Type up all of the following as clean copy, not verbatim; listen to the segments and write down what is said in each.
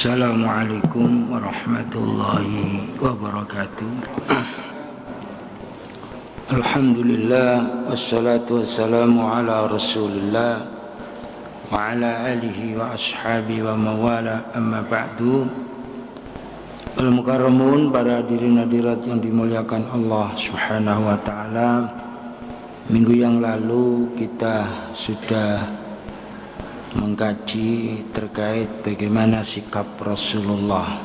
Assalamualaikum warahmatullahi wabarakatuh. Alhamdulillah wassalatu wassalamu ala Rasulillah wa ala alihi wa ashabi wa mawala, amma ba'du. Al-mukarramun, para hadirin hadirat yang dimuliakan Allah Subhanahu wa taala. Minggu yang lalu kita sudah mengkaji terkait bagaimana sikap Rasulullah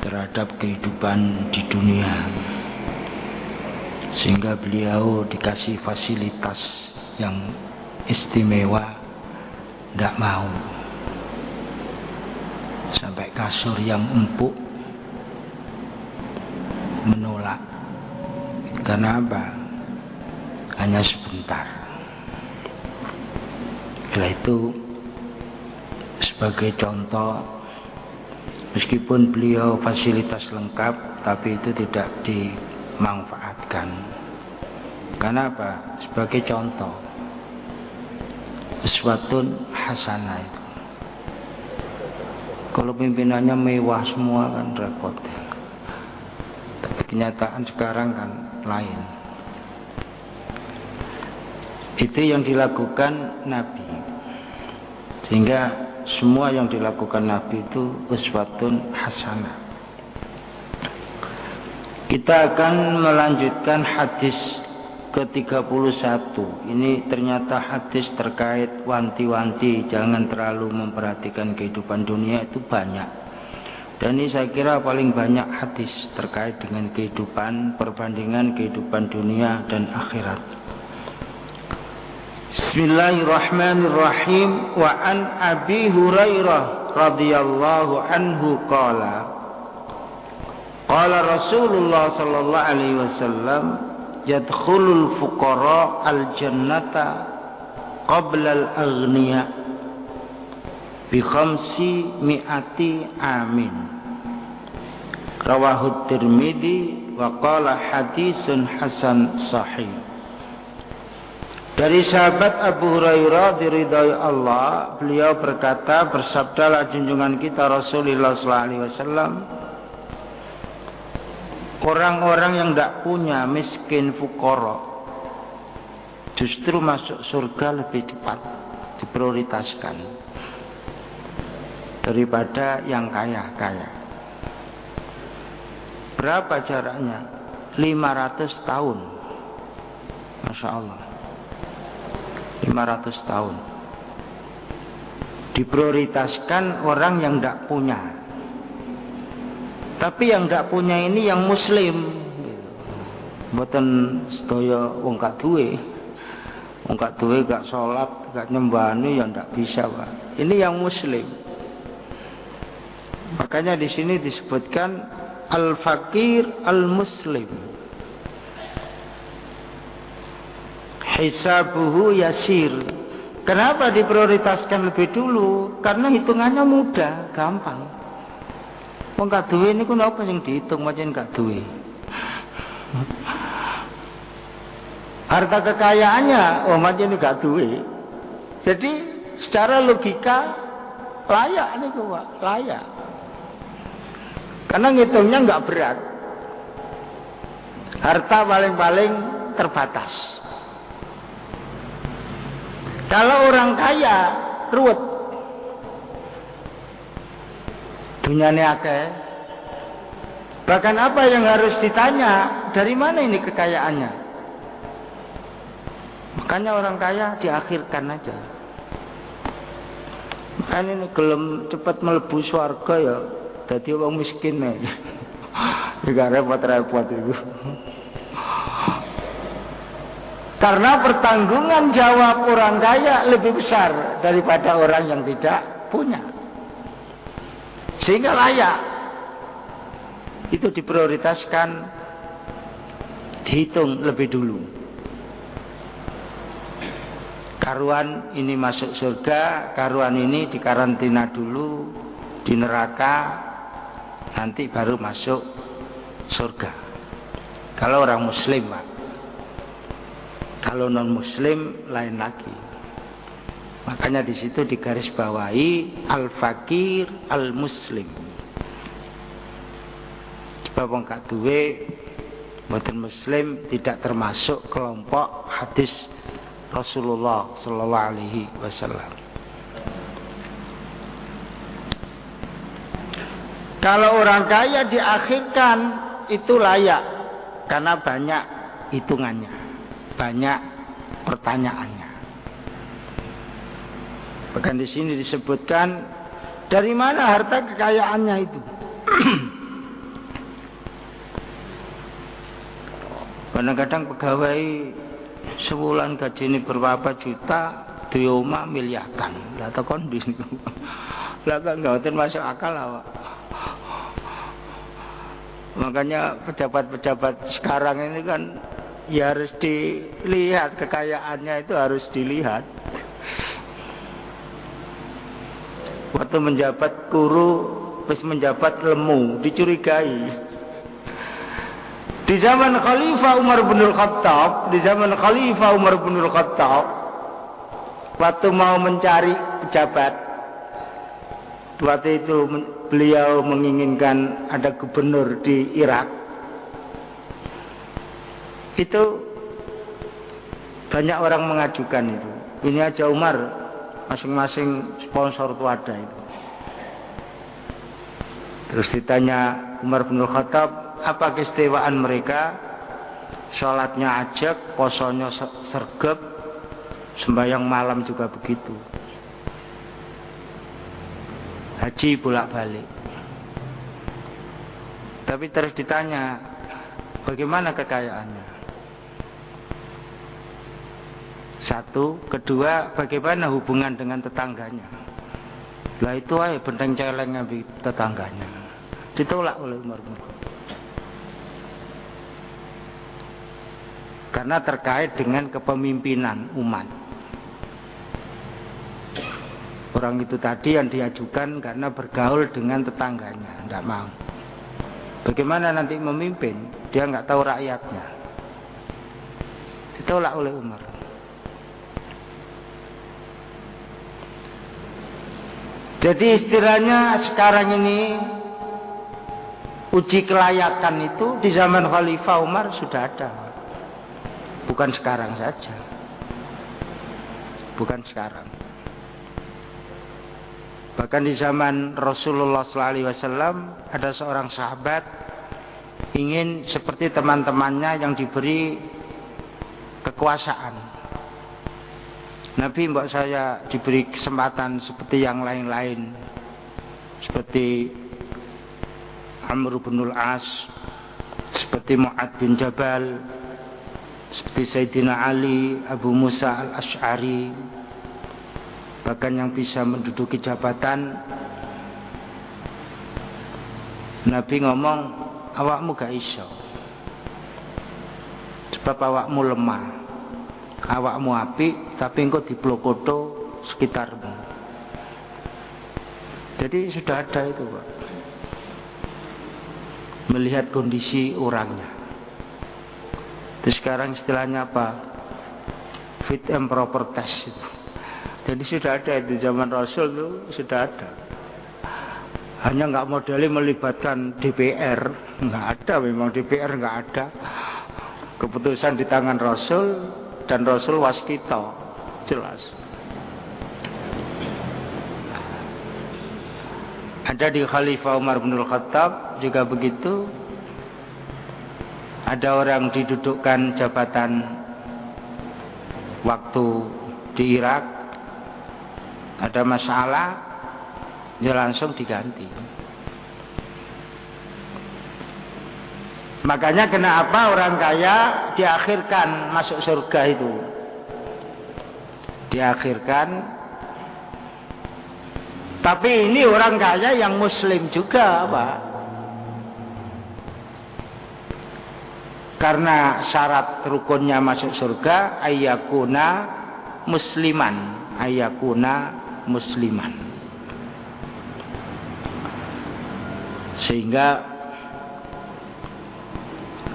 terhadap kehidupan di dunia, sehingga beliau dikasih fasilitas yang istimewa, tidak mau, sampai kasur yang empuk menolak. Karena apa? Hanya sebentar. Setelah itu, sebagai contoh, meskipun beliau fasilitas lengkap, tapi itu tidak dimanfaatkan. Karena apa? Sebagai contoh, uswatun hasanah itu. Kalau pimpinannya mewah semua kan repot. Tapi kenyataan sekarang kan lain. Itu yang dilakukan Nabi. Sehingga semua yang dilakukan Nabi itu uswatun hasanah. Kita akan melanjutkan hadis ke-31. Ini ternyata hadis terkait wanti-wanti jangan terlalu memperhatikan kehidupan dunia, itu banyak. Dan ini saya kira paling banyak hadis terkait dengan kehidupan, perbandingan kehidupan dunia dan akhirat. Bismillahirrahmanirrahim. Wa an Abi Hurairah radhiyallahu anhu qala Rasulullah sallallahu alaihi wasallam yadkhulul fuqara al jannata qabla al aghniya bi khamsi mi'ati amin. Rawahu Tirmidzi wa qala hadisun hasan sahih. Dari sahabat Abu Hurairah diridhai Allah, beliau berkata, bersabdalah junjungan kita Rasulullah sallallahu alaihi wasallam, orang-orang yang tidak punya, miskin, fuqara, justru masuk surga lebih cepat, diprioritaskan daripada yang kaya-kaya. Berapa jaraknya? 500 tahun. Masya Allah, 500 tahun. Diprioritaskan orang yang tidak punya. Tapi yang tidak punya ini yang muslim. Mboten sedaya wong gak duwe. Wong gak duwe, gak sholat, gak nyembahane, ya tidak bisa, Pak. Ini yang muslim. Makanya di sini disebutkan al-fakir al-muslim. Hisabuhu yasir. Kenapa diprioritaskan lebih dulu? Karena hitungannya mudah, gampang. Wong gak duwe niku napa sing dihitung pancen gak duwe. Harta kekayaannya pancen gak duwe. Jadi secara logika layak niku, Pak, layak. Karena ngitungnya enggak berat. Harta paling-paling terbatas. Kalau orang kaya ruwet, dunyane akeh. Bahkan apa yang harus ditanya, dari mana ini kekayaannya? Makanya orang kaya diakhirkan aja. Makanya ini gelem cepat melebu swarga ya, dadi wong miskin nih. Juga repot-repot itu. Karena pertanggungan jawab orang kaya lebih besar daripada orang yang tidak punya. Sehingga layak. Itu diprioritaskan, dihitung lebih dulu. Karuan ini masuk surga, karuan ini dikarantina dulu di neraka, nanti baru masuk surga. Kalau orang muslim, Pak. Kalau non muslim lain lagi. Makanya di situ digarisbawahi al-fakir al-muslim. Sebab wong gak duwe mboten muslim tidak termasuk kelompok hadis Rasulullah sallallahu alaihi wasallam. Kalau orang kaya diakhirkan itu layak karena banyak hitungannya, banyak pertanyaannya. Bahkan di sini disebutkan dari mana harta kekayaannya itu. Kadang-kadang pegawai sebulan gaji ini berapa juta, dioma miliakan. Lah tekon niku. Lah kan enggak masuk akal awak. Makanya pejabat-pejabat sekarang ini kan ya harus dilihat kekayaannya itu harus dilihat. Waktu menjabat guru, terus menjabat lemu, dicurigai. Di zaman Khalifah Umar bin Khattab, waktu mau mencari pejabat, waktu itu beliau menginginkan ada gubernur di Irak. Itu banyak orang mengajukan itu. Ini aja Umar, masing-masing sponsor itu ada itu. Terus ditanya Umar bin Khattab, apa keistimewaan mereka? Sholatnya ajak, posonya sergap, sembahyang malam juga begitu. Haji bolak-balik. Tapi terus ditanya, bagaimana kekayaannya? Satu, kedua, bagaimana hubungan dengan tetangganya? Lah itu aja benteng celeng ambil tetangganya. Ditolak oleh Umar bin Khattab. Karena terkait dengan kepemimpinan umat. Orang itu tadi yang diajukan karena bergaul dengan tetangganya, tidak mau. Bagaimana nanti memimpin? Dia nggak tahu rakyatnya. Ditolak oleh Umar. Jadi istilahnya sekarang ini uji kelayakan itu di zaman Khalifah Umar sudah ada. Bukan sekarang saja. Bukan sekarang. Bahkan di zaman Rasulullah SAW ada seorang sahabat ingin seperti teman-temannya yang diberi kekuasaan. Nabi, mbak saya diberi kesempatan seperti yang lain-lain, seperti Amr bin Al-As, seperti Mu'ad bin Jabal, seperti Sayyidina Ali, Abu Musa Al-Ash'ari, bahkan yang bisa menduduki jabatan. Nabi ngomong, awakmu gak iso, sebab awakmu lemah, awakmu apik, tapi engkau diplokoto sekitarmu. Jadi sudah ada itu, Pak. Melihat kondisi orangnya. Terus sekarang istilahnya apa? Fit and proper test itu. Jadi sudah ada di zaman Rasul itu sudah ada. Hanya nggak modelnya melibatkan DPR, nggak ada, memang DPR nggak ada. Keputusan di tangan Rasul dan Rasul waskita, jelas. Ada di Khalifah Umar bin Khattab juga begitu. Ada orang didudukkan jabatan waktu di Irak, ada masalah, dia langsung diganti. Makanya kenapa orang kaya diakhirkan masuk surga itu? Diakhirkan. Tapi ini orang kaya yang muslim juga, Pak. Karena syarat rukunnya masuk surga ayyakuna musliman, sehingga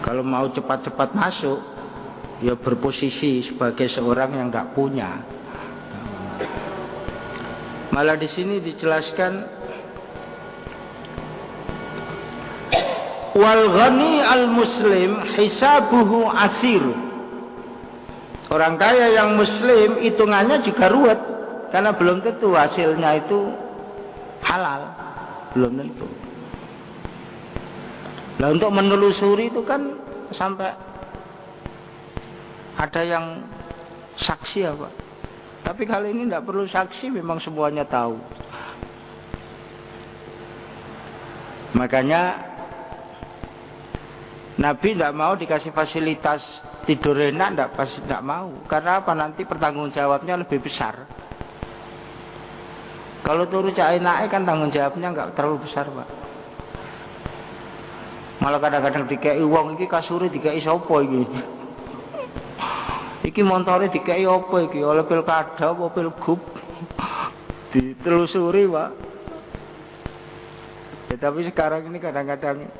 kalau mau cepat-cepat masuk ya berposisi sebagai seorang yang tidak punya. Malah di sini dijelaskan wal ghani al muslim hisabuhu asir. Orang kaya yang muslim hitungannya juga ruwet karena belum tentu hasilnya itu halal, belum tentu. Nah, untuk menelusuri itu kan sampai ada yang saksi ya Pak. Tapi kali ini tidak perlu saksi, memang semuanya tahu. Makanya Nabi tidak mau dikasih fasilitas tidur enak, tidak mau. Karena apa? Nanti pertanggung jawabnya lebih besar. Kalau turu cak enake kan tanggung jawabnya nggak terlalu besar Pak. Malah kadang-kadang dikei wong iki kasure dikei sapa iki? Iki montore dikei apa iki? Oleh pilkada apa pilgub? Ditelusuri Pak. Ya, tapi sekarang ini kadang-kadang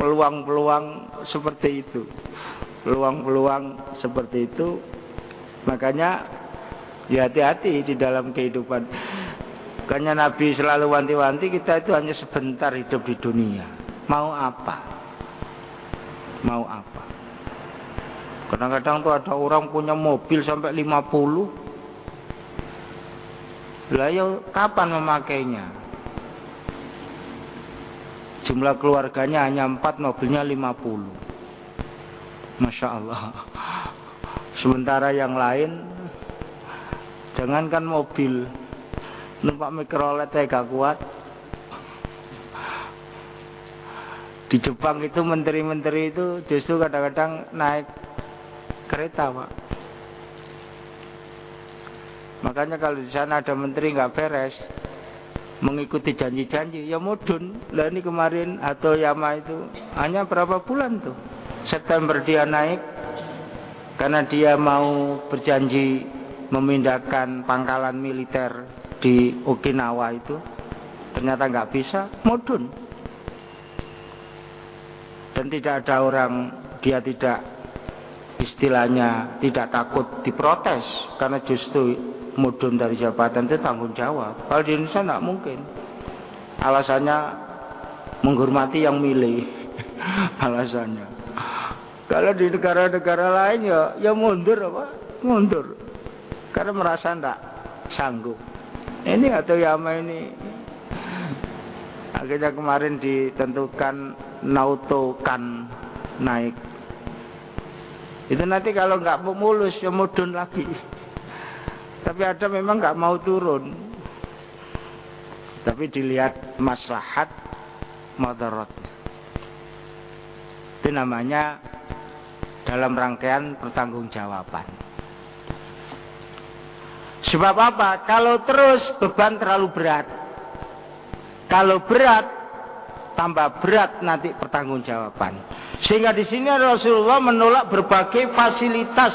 peluang-peluang seperti itu. Peluang-peluang seperti itu. Makanya ya hati-hati di dalam kehidupan. Makanya Nabi selalu wanti-wanti kita itu hanya sebentar hidup di dunia. Mau apa? Mau apa? Kadang-kadang tuh ada orang punya mobil sampai 50. Lah ya kapan memakainya? Jumlah keluarganya hanya 4, mobilnya 50. Masya Allah. Sementara yang lain, jangankan mobil, numpak mikrolet gak kuat. Di Jepang itu menteri-menteri itu justru kadang-kadang naik kereta Pak. Makanya kalau di sana ada menteri nggak beres, mengikuti janji-janji, ya mudun. Lah ini kemarin Hatoyama itu hanya berapa bulan tuh? September dia naik karena dia mau berjanji memindahkan pangkalan militer di Okinawa itu. Ternyata nggak bisa, mudun. Dan tidak ada orang, dia tidak istilahnya tidak takut diprotes karena justru mudun dari jabatan itu tanggung jawab. Kalau di Indonesia tidak mungkin. Alasannya menghormati yang milih. Alasannya. Kalau di negara-negara lain ya mundur apa? Mundur. Karena merasa tidak sanggup. Ini atau Yama ini akhirnya kemarin ditentukan Naoto kan naik. Itu nanti kalau nggak mulus ya mudun lagi. Tapi ada memang nggak mau turun. Tapi dilihat maslahat madarat. Itu namanya dalam rangkaian pertanggungjawaban. Sebab apa? Kalau terus beban terlalu berat. Kalau berat tambah berat nanti pertanggungjawaban. Sehingga di sini Rasulullah menolak berbagai fasilitas.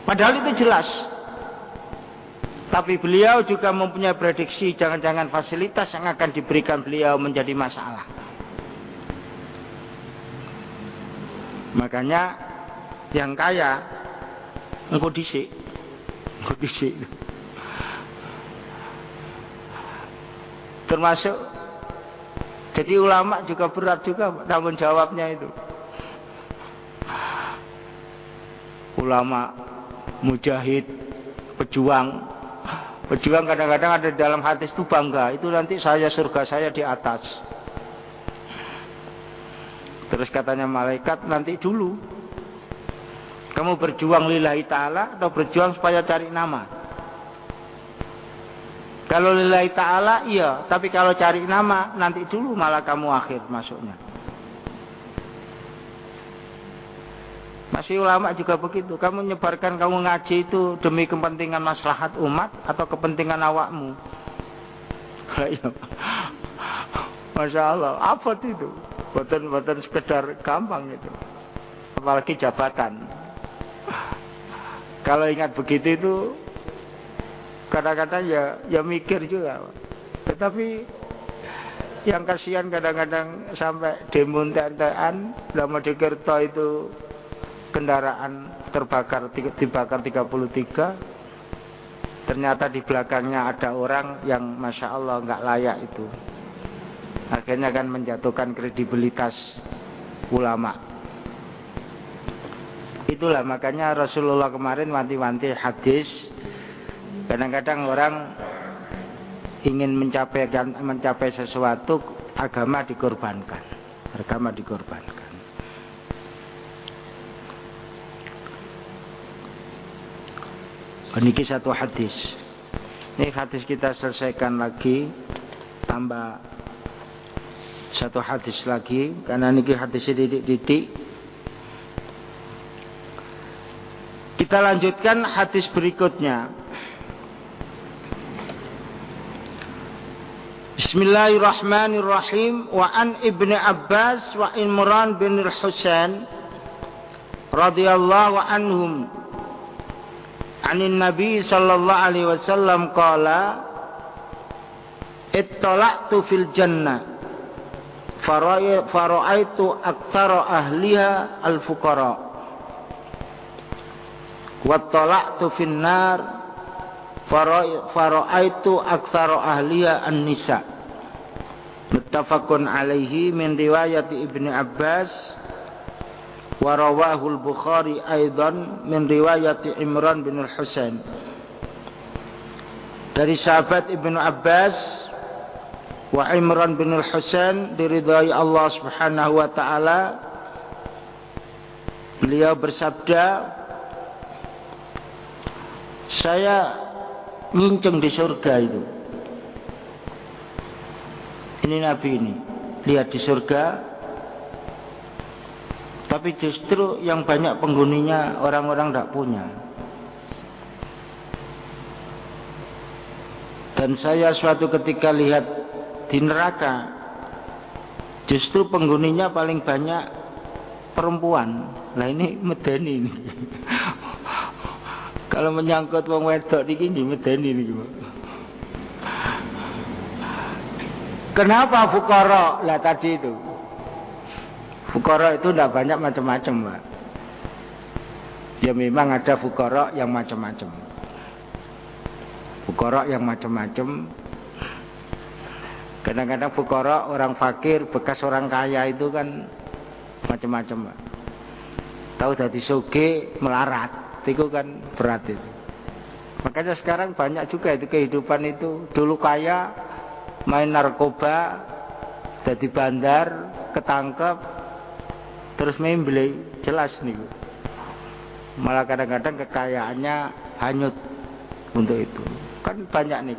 Padahal itu jelas. Tapi beliau juga mempunyai prediksi jangan-jangan fasilitas yang akan diberikan beliau menjadi masalah. Makanya yang kaya engko dhisik. Termasuk jadi ulama juga berat juga tanggung jawabnya itu. Ulama, mujahid, pejuang kadang-kadang ada dalam hadis itu bangga. Itu nanti surga saya di atas. Terus katanya malaikat nanti dulu. Kamu berjuang lillahi ta'ala atau berjuang supaya cari nama? Kalau lillahi ta'ala iya, tapi kalau cari nama nanti dulu malah kamu akhir masuknya. Masih ulama juga begitu. Kamu menyebarkan, kamu ngaji itu demi kepentingan maslahat umat atau kepentingan awakmu? Masya Allah, apa itu? Bukan sekedar gampang itu. Apalagi jabatan. Kalau ingat begitu itu kadang-kadang ya mikir juga. Tetapi yang kasihan kadang-kadang sampai demontean dalam Mojokerto itu dibakar 33. ternyata di belakangnya ada orang yang Masya Allah nggak layak itu. Akhirnya kan menjatuhkan kredibilitas ulama. Itulah makanya Rasulullah kemarin wanti-wanti hadis. Kadang-kadang orang ingin mencapai sesuatu, agama dikorbankan. Agama dikorbankan. Ini satu hadis. Ini hadis kita selesaikan lagi, tambah satu hadis lagi, karena ini hadisnya didik-didik. Kita lanjutkan hadis berikutnya. Bismillahirrahmanirrahim. Wa an Ibnu Abbas wa Imran bin al-Husain radhiyallahu anhum anin Nabi sallallahu alaihi wasallam qala ittala'tu fil jannah fara'aitu aktsara ahliha al-fuqara wattala'tu fin nar fara'aitu aktsara ahliha an-nisa. Muttafaqun alaihi min riwayat Ibnu Abbas wa rawahu al-Bukhari aidan min riwayat Imran bin al-Husain. Dari sahabat Ibnu Abbas wa Imran bin al-Husain diridhai Allah Subhanahu wa taala, beliau bersabda, saya nginceng di surga itu. Ini Nabi ini lihat di surga, tapi justru yang banyak penghuninya orang-orang tidak punya. Dan saya suatu ketika lihat di neraka, justru penghuninya paling banyak perempuan. Nah ini medeni ini. Kalau menyangkut wong wedok iki medeni niki. Kenapa fuqara? Lah tadi itu. Fuqara itu tidak banyak macam-macam, Pak. Ya memang ada fuqara yang macam-macam. Fuqara yang macam-macam. Kadang-kadang fuqara orang fakir bekas orang kaya itu kan macam-macam, Pak. Tahu dari sugih melarat, itu kan berat itu. Makanya sekarang banyak juga itu kehidupan itu. Dulu kaya, main narkoba, jadi bandar, ketangkep, terus membeli, jelas nih. Malah kadang-kadang kekayaannya hanyut untuk itu. Kan banyak nih.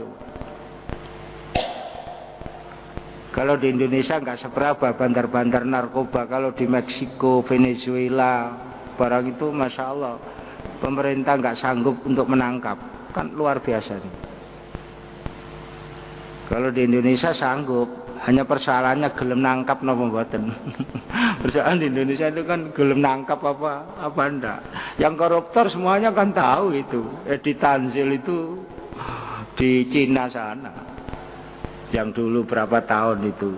Kalau di Indonesia nggak seberapa bandar-bandar narkoba. Kalau di Meksiko, Venezuela, barang itu Masya Allah, pemerintah nggak sanggup untuk menangkap. Kan luar biasa nih. Kalau di Indonesia sanggup, hanya persoalannya gelem nangkap napa mboten. Persoalan di Indonesia itu kan gelem nangkap apa enggak. Yang koruptor semuanya kan tahu itu. Edi Tanzil itu di Cina sana. Yang dulu berapa tahun itu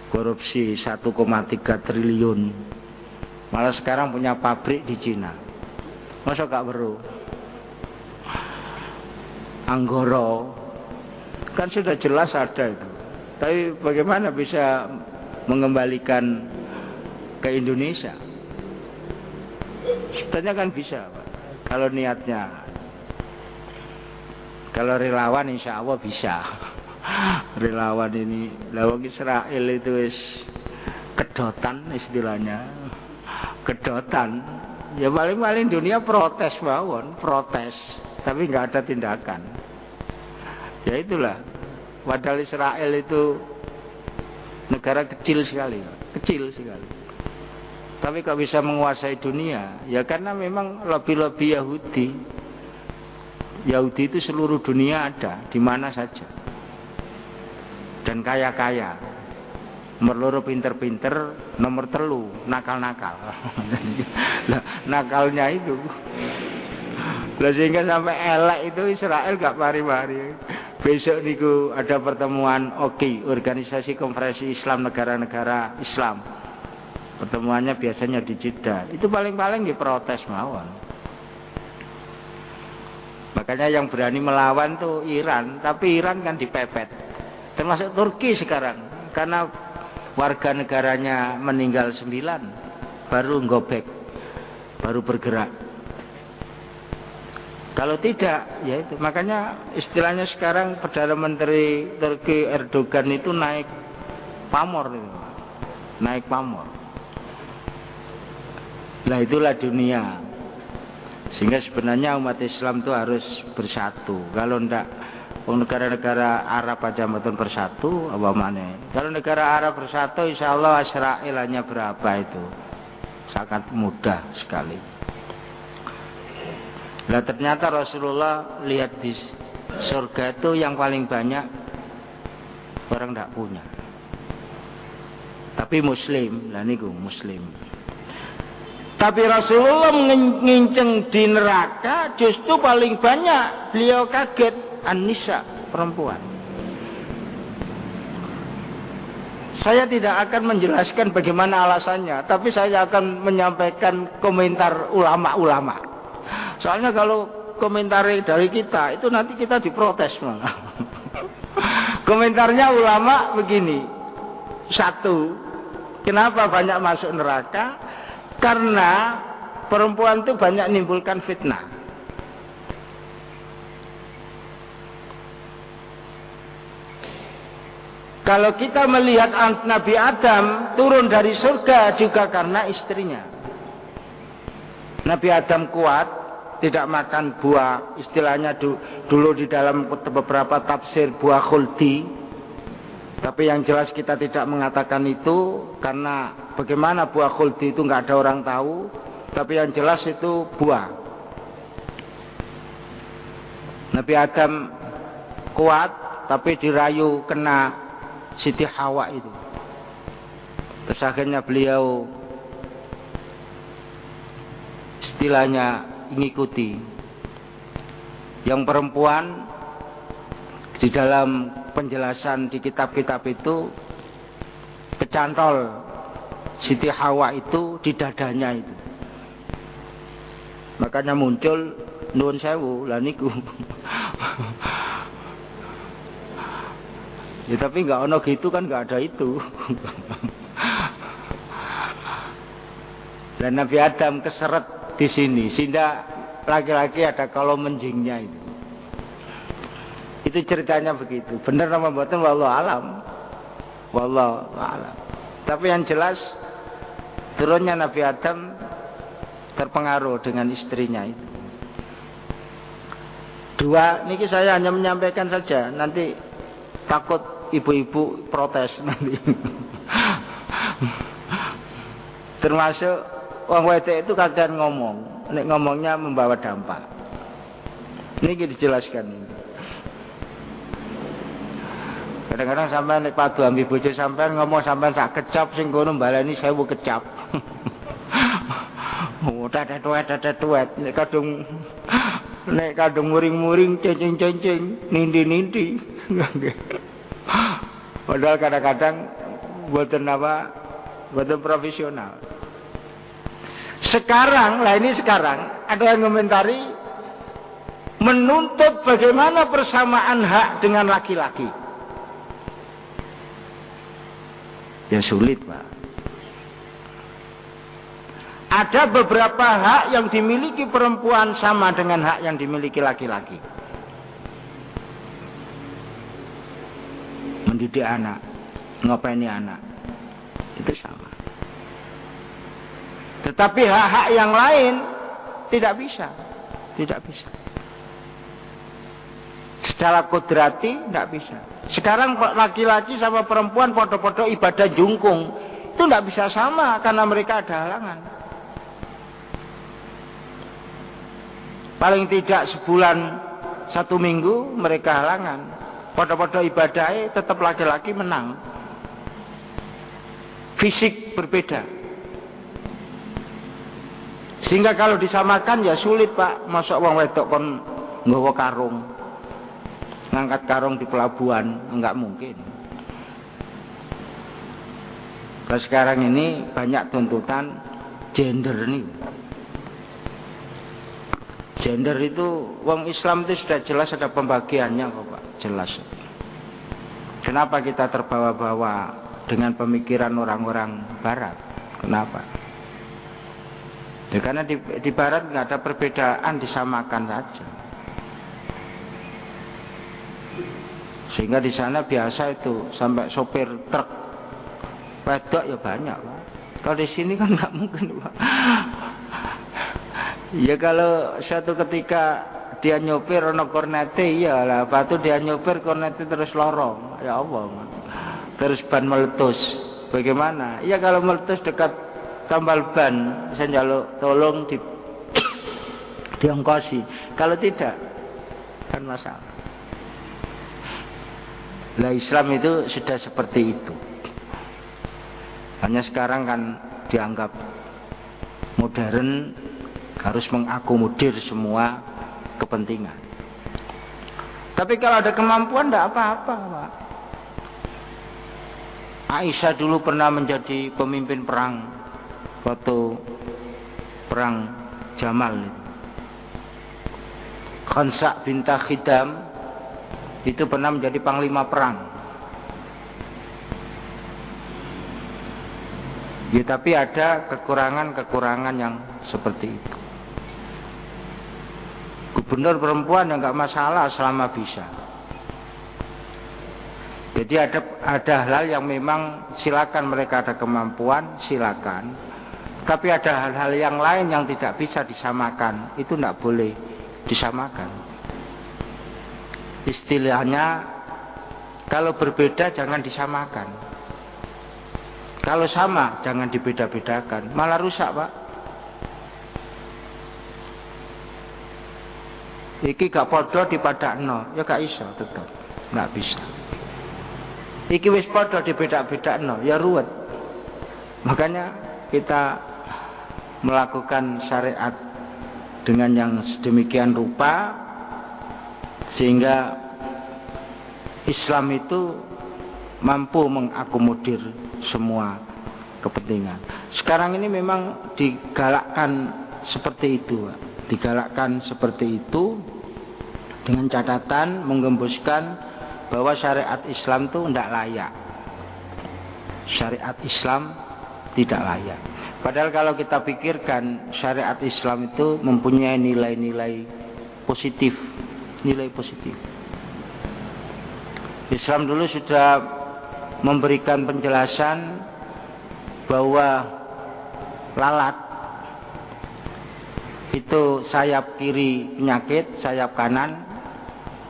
korupsi 1,3 triliun. Malah sekarang punya pabrik di Cina. Masa gak perlu? Anggoro kan sudah jelas ada itu. Tapi bagaimana bisa mengembalikan ke Indonesia? Sebenarnya kan bisa, Pak. Kalau niatnya. Kalau relawan insya Allah bisa. Relawan ini lawang Israel itu wis kedotan istilahnya. Kedotan. Ya paling-paling dunia protes mawon, protes. Tapi nggak ada tindakan. Ya itulah, padahal Israel itu negara kecil sekali. Tapi kok bisa menguasai dunia? Ya karena memang lobby-lobby Yahudi. Yahudi itu seluruh dunia ada, di mana saja. Dan kaya-kaya. Nomor loro pinter-pinter, nomor telu nakal-nakal. Nakalnya itu. Sehingga sampai elek itu Israel gak pari-pari. Besok niku ada pertemuan OKI, Organisasi Konferensi Islam Negara-Negara Islam. Pertemuannya biasanya di Jeddah. Itu paling-paling diprotes mawon. Makanya yang berani melawan tuh Iran, tapi Iran kan dipepet. Termasuk Turki sekarang, karena warga negaranya meninggal 9, baru ngobek, baru bergerak. Kalau tidak, ya itu. Makanya istilahnya sekarang Perdana Menteri Turki Erdogan itu naik pamor, naik pamor. Nah itulah dunia. Sehingga sebenarnya umat Islam itu harus bersatu. Kalau tidak, negara-negara Arab aja betul bersatu, apa mana? Kalau negara Arab bersatu, insya Allah Israel hanya berapa itu? Sangat mudah sekali. Nah ternyata Rasulullah lihat di surga itu yang paling banyak orang tidak punya. Tapi Muslim, lah niku Muslim. Tapi Rasulullah menginceng di neraka justru paling banyak. Beliau kaget, An-Nisa, perempuan. Saya tidak akan menjelaskan bagaimana alasannya, tapi saya akan menyampaikan komentar ulama-ulama. Soalnya kalau komentar dari kita, itu nanti kita diprotes malah. Komentarnya ulama begini. Satu, kenapa banyak masuk neraka? Karena perempuan itu banyak menimbulkan fitnah. Kalau kita melihat Nabi Adam turun dari surga juga karena istrinya. Nabi Adam kuat, tidak makan buah, istilahnya dulu di dalam beberapa tafsir buah khuldi. Tapi yang jelas kita tidak mengatakan itu karena bagaimana buah khuldi itu nggak ada orang tahu. Tapi yang jelas itu buah. Nabi Adam kuat tapi dirayu kena Siti Hawa itu. Terus akhirnya beliau istilahnya mengikuti. Yang perempuan di dalam penjelasan di kitab-kitab itu kecantol Siti Hawa itu di dadanya itu. Makanya muncul nuwun sewu lah niku. Ya tapi nggak ono gitu kan, nggak ada itu. Dan Nabi Adam keseret di sini, sehingga laki-laki ada kalau menjingnya itu. Itu ceritanya begitu. Benar nama mboten wallahu alam. Wallahu alam. Tapi yang jelas turunnya Nabi Adam terpengaruh dengan istrinya itu. Dua, niki saya hanya menyampaikan saja. Nanti takut ibu-ibu protes nanti. Termasuk wong wedok itu kadang ngomong, nek ngomongnya membawa dampak. Niki dijelaskan. Kadang-kadang sampai nek padu ambi bojo sampean ngomong sampean sak kecap sing kono baleni 1000 kecap. Oh, tuwet nek kadung muring-muring cencing-cencing, nindi-nindi. Padahal kadang-kadang boten profesional. Sekarang ada yang komentari menuntut bagaimana persamaan hak dengan laki-laki. Ya sulit, Pak. Ada beberapa hak yang dimiliki perempuan sama dengan hak yang dimiliki laki-laki. Mendidik anak, ngopeni anak, itu sama. Tetapi hak-hak yang lain tidak bisa. Secara kodrati tidak bisa. Sekarang laki-laki sama perempuan podo-podo ibadah jungkung, itu tidak bisa sama karena mereka ada halangan. Paling tidak sebulan 1 minggu mereka halangan. Podo-podo ibadahnya tetap laki-laki menang. Fisik berbeda. Sehingga kalau disamakan ya sulit, Pak. Masuk wong wedok kon nggawa karung. Ngangkat karung di pelabuhan, enggak mungkin. Kalau sekarang ini banyak tuntutan gender nih. Gender itu wong Islam itu sudah jelas ada pembagiannya kok Pak, jelas. Kenapa kita terbawa-bawa dengan pemikiran orang-orang barat? Kenapa? Ya, karena di barat nggak ada perbedaan, disamakan saja. Sehingga di sana biasa itu sampai sopir truk wedok ya banyak Pak. Kalau di sini kan nggak mungkin Pak. Ya kalau suatu ketika dia nyopir ono kornete, iyalah, batu dia nyopir kornete terus lorong, ya Allah, terus ban meletus, bagaimana? Ya kalau meletus dekat tambal ban, saya njaluk tolong diongkosi. Kalau tidak, kan masalah. Lah Islam itu sudah seperti itu. Hanya sekarang kan dianggap modern, harus mengakomodir semua kepentingan. Tapi kalau ada kemampuan tidak apa-apa Pak. Aisyah dulu pernah menjadi pemimpin perang waktu perang Jamal. Khansa bintah Khidam itu pernah menjadi panglima perang. Ya tapi ada kekurangan-kekurangan yang seperti itu. Gubernur perempuan ya nggak masalah selama bisa. Jadi ada hal yang memang silakan, mereka ada kemampuan silakan. Tapi ada hal-hal yang lain yang tidak bisa disamakan, itu tidak boleh disamakan. Istilahnya kalau berbeda jangan disamakan. Kalau sama jangan dibeda-bedakan, malah rusak Pak. Iki gak podo dipadakno, ya gak iso tetap, gak bisa. Iki wis podo dibedak-bedakno, ya ruwet. Makanya kita melakukan syariat dengan yang sedemikian rupa sehingga Islam itu mampu mengakomodir semua kepentingan. Sekarang ini memang digalakkan seperti itu, digalakkan seperti itu. Dengan catatan menggembuskan bahwa syariat Islam itu tidak layak. Syariat Islam tidak layak. Padahal kalau kita pikirkan syariat Islam itu mempunyai nilai-nilai positif. Nilai positif. Islam dulu sudah memberikan penjelasan bahwa lalat itu sayap kiri penyakit, sayap kanan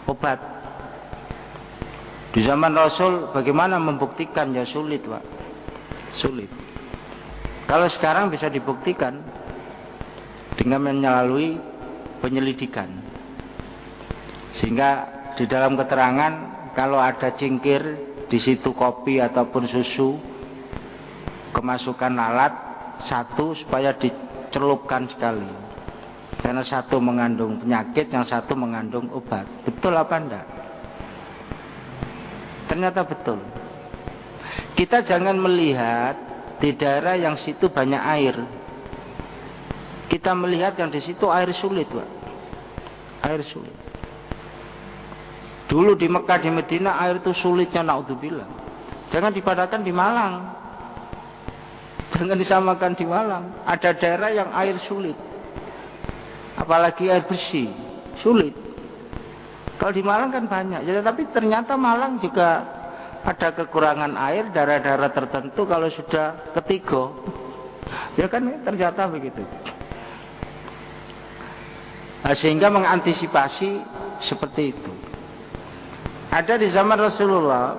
obat. Di zaman Rasul bagaimana membuktikan? Ya sulit Pak, sulit. Kalau sekarang bisa dibuktikan dengan melalui penyelidikan, sehingga di dalam keterangan kalau ada cingkir di situ kopi ataupun susu kemasukan lalat satu supaya dicelupkan sekali. Karena satu mengandung penyakit, yang satu mengandung obat. Betul apa enggak? Ternyata betul. Kita jangan melihat di daerah yang situ banyak air. Kita melihat yang di situ air sulit, Pak. Air sulit. Dulu di Mekah, di Medina air itu sulitnya, naudzubillah. Jangan dipadahkan di Malang. Jangan disamakan di Malang. Ada daerah yang air sulit. Apalagi air bersih, sulit. Kalau di Malang kan banyak. Ya, tapi ternyata Malang juga ada kekurangan air, daerah-daerah tertentu kalau sudah ketiga. Ya kan ternyata begitu. Nah, sehingga mengantisipasi seperti itu. Ada di zaman Rasulullah,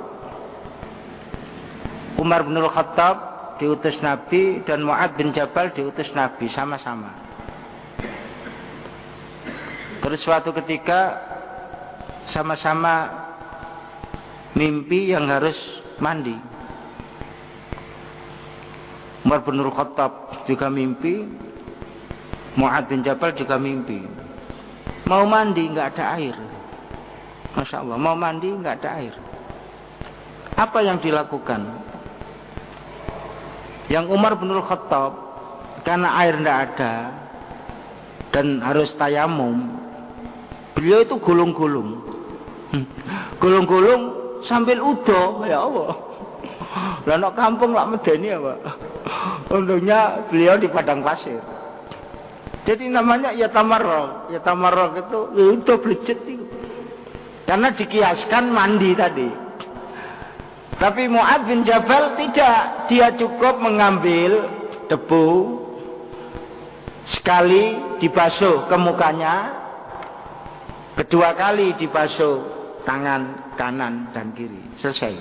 Umar bin Khattab diutus Nabi dan Mu'ad bin Jabal diutus Nabi sama-sama. Terus suatu ketika sama-sama mimpi yang harus mandi. Umar bin Khattab juga mimpi, Mu'ad bin Jabal juga mimpi. Mau mandi nggak ada air. Masya Allah, mau mandi nggak ada air. Apa yang dilakukan? Yang Umar bin Khattab karena air nggak ada, dan harus tayamum. Beliau itu gulung-gulung. Gulung-gulung sambil udo, ya Allah. Lah nek kampung lak medeni apa? Untungnya beliau di padang pasir. Jadi namanya ya tamarrok. Ya tamarrok itu ya udah blecet itu. Karena dikiaskan mandi tadi. Tapi Mu'adz bin Jabal tidak, dia cukup mengambil debu sekali dibasuh ke mukanya, kedua kali dibasuh tangan kanan dan kiri, selesai.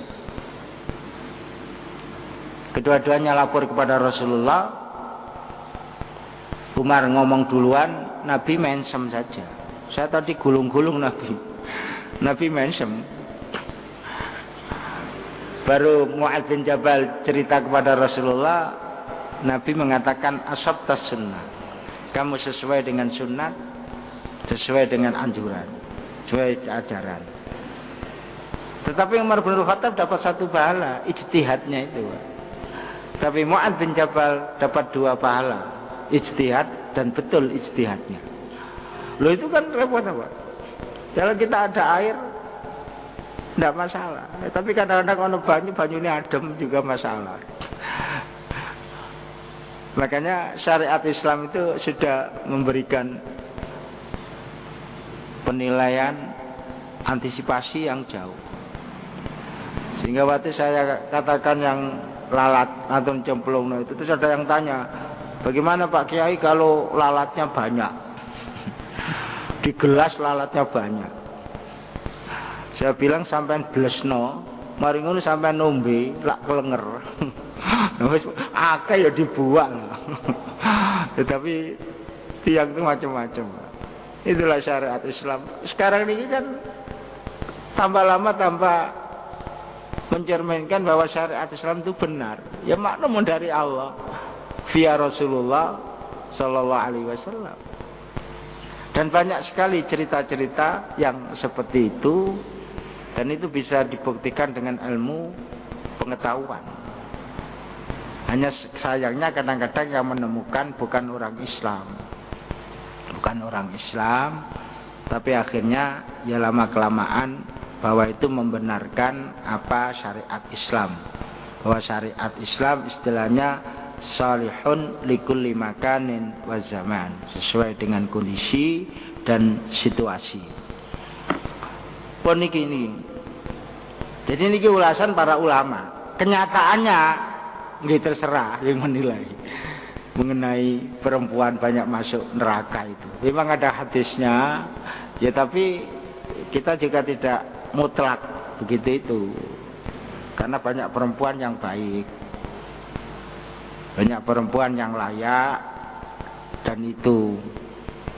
Kedua-duanya lapor kepada Rasulullah. Umar ngomong duluan, Nabi mensem saja. Saya tadi gulung-gulung Nabi mensem. Baru Mu'adz bin Jabal cerita kepada Rasulullah, Nabi mengatakan ashabtas sunnah. Kamu sesuai dengan sunnah, sesuai dengan anjuran, sesuai ajaran. Tetapi Umar bin Khattab dapat satu pahala, ijtihadnya itu. Tapi Mu'adz bin Jabal dapat dua pahala, ijtihad dan betul ijtihadnya. Loh itu kan repot apa? Kalau kita ada air, tidak masalah. Tapi kadang-kadang kalau banyunya adem juga masalah. Makanya syariat Islam itu sudah memberikan penilaian antisipasi yang jauh. Sehingga waktu saya katakan yang lalat atau cemplung itu, terus ada yang tanya, bagaimana Pak Kiai kalau lalatnya banyak? Di gelas lalatnya banyak. Saya bilang sampean blesno, mari ngono sampean nombe lak kelenger. Wis akeh ya dibuang. Tetapi tiang itu macam-macam. Itulah syariat Islam. Sekarang ini kan tambah lama tambah mencerminkan bahwa syariat Islam itu benar. Ya maklum dari Allah via Rasulullah sallallahu alaihi wasallam. Dan banyak sekali cerita-cerita yang seperti itu. Dan itu bisa dibuktikan dengan ilmu pengetahuan. Hanya sayangnya kadang-kadang yang menemukan bukan orang Islam. Bukan orang Islam. Tapi akhirnya ya lama-kelamaan bahwa itu membenarkan apa syariat Islam. Bahwa syariat Islam istilahnya salihun likulli makanin wa zaman. Sesuai dengan kondisi dan situasi. Pun ini. Jadi ini ulasan para ulama. Kenyataannya nggih terserah yang menilai mengenai perempuan banyak masuk neraka itu. Memang ada hadisnya, ya tapi kita juga tidak mutlak begitu itu. Karena banyak perempuan yang baik. Banyak perempuan yang layak dan itu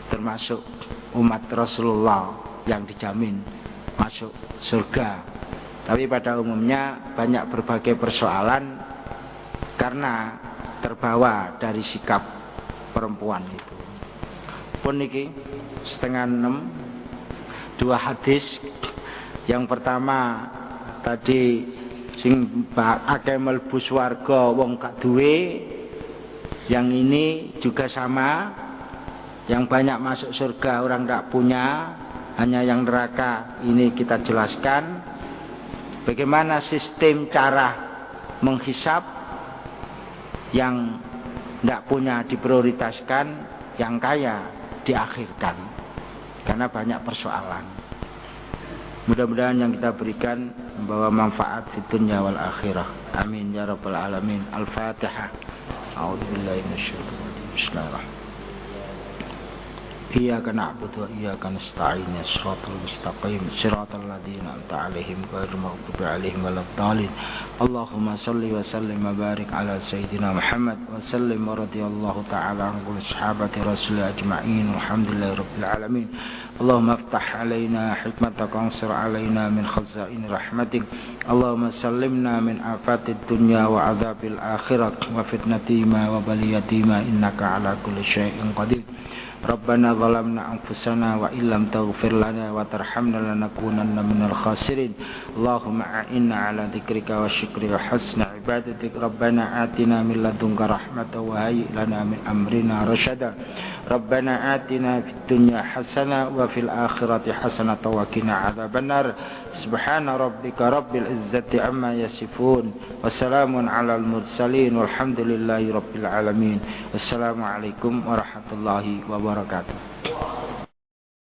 termasuk umat Rasulullah yang dijamin masuk surga. Tapi pada umumnya banyak berbagai persoalan karena terbawa dari sikap perempuan itu. Pun niki 5:30 dua hadis. Yang pertama tadi sing akeh mlebu swarga wong gak duwe. Yang ini juga sama. Yang banyak masuk surga orang gak punya. Hanya yang neraka ini kita jelaskan bagaimana sistem cara menghisap yang tidak punya diprioritaskan, yang kaya diakhirkan karena banyak persoalan. Mudah-mudahan yang kita berikan membawa manfaat di dunia wal akhirah. Amin ya rabbal alamin. Al-Fatihah. A'udzubillahi minasyaitonir rajim. Bismillahirrahmanirrahim. إياك نعبد وإياك نستعين صراط المستقيم صراط الذين أنعمت عليهم غير المغضوب عليهم ولا الضالين اللهم صل وسلم وبارك على سيدنا محمد وسلم ورضي الله تعالى عن كل صحابة رسول أجمعين والحمد لله رب العالمين اللهم افتح علينا حكمتك وانصر علينا من خزائن رحمتك اللهم سلمنا من آفات الدنيا وعذاب الآخرة وفتنتهما وبليتهما إنك على كل شيء قدير ربنا ظلمنا أنفسنا وإن لم تغفر لنا وترحمنا لنكونن من الخاسرين اللهم أعنا على ذكرك وشكرك وحسن عبادتك ibadatik Rabbana atina min ladunka rahmatan wa hayyi lana min amrina rasyada Rabbana atina fid dunya hasanah wa fil akhirati hasanah wa qina adzabannar subhana rabbika rabbil izzati amma yasifun wa salamun alal mursalin walhamdulillahi rabbil alamin. Wassalamualaikum warahmatullahi wabarakatuh.